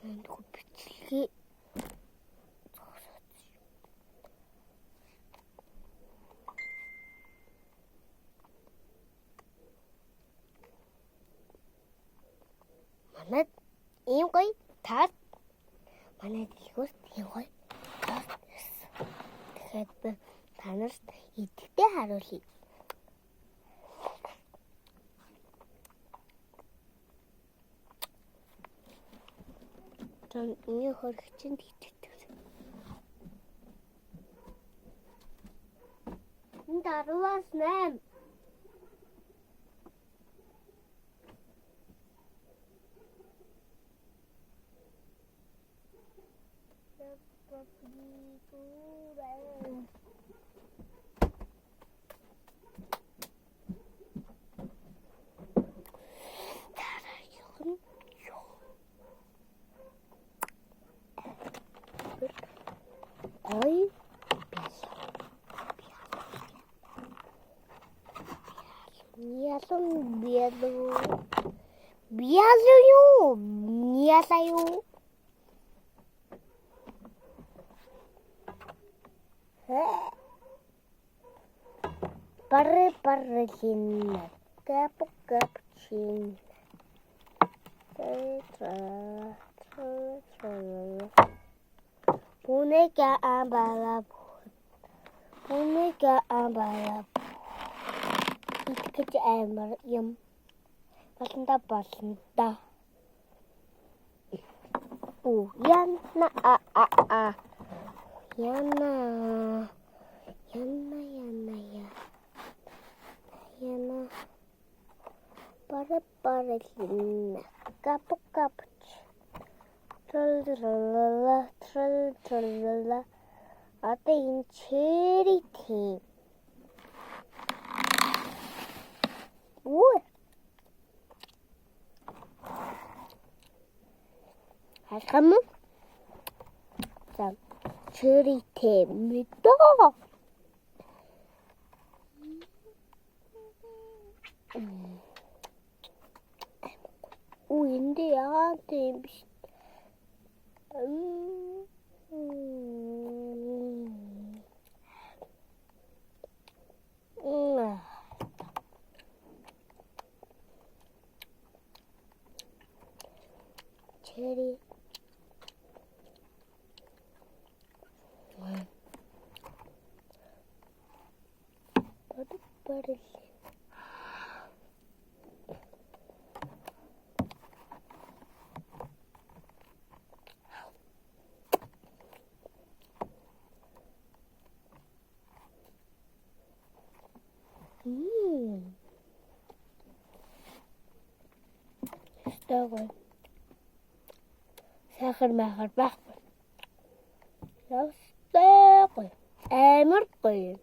Танайдгүй бичлэгээ зогсооч. Манайд ийм гоё таад манай дэлгүүрт ийм гоё таад ирсэн. Тэгэхээр би танарт идэвхтэй харуулъя. Тон энэ хөргөчөнд идэвхтэй. Энд 10-аас 8. Ой. Биалаю. Паррелин. Капучин. Пунека амбала. Итгэж амар юм. Болонда. Яна паррелин. Капуч. Тралала. Одоо энэ чери тийм. Алхам. За чери тийм мэдээ. Энд яа тийм биш. Cherry. Parrelin. Стогой. Сахар махар байхгүй. Стогой. Амар гоё.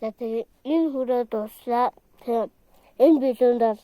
За тэгээ энэ хүрээ дуслаа. Тэгээ энэ билүүндээ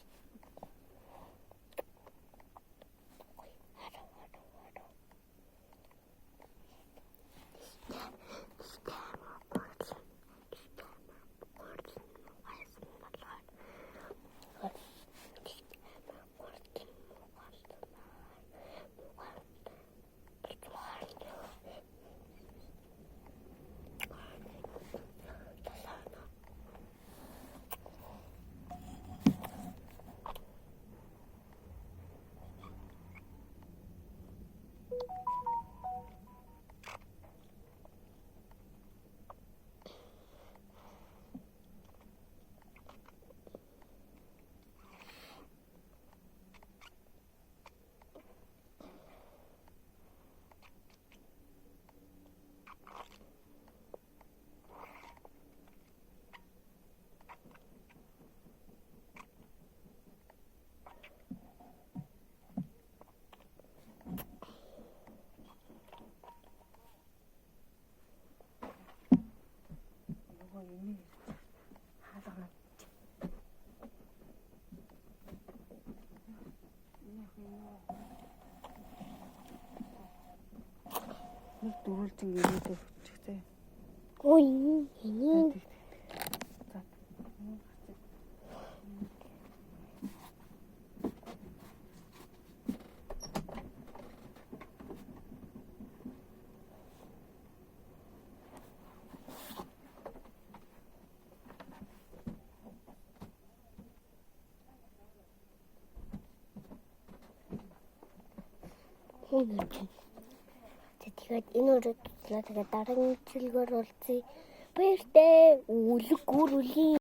дөрүүлжин ирээдүйд хүчтэй. Ой энэ. Тэгээд энэ үрээд тэгээд дараагийн цэлгээр уулзъя. Баяртай. Үлэг гүрүлийн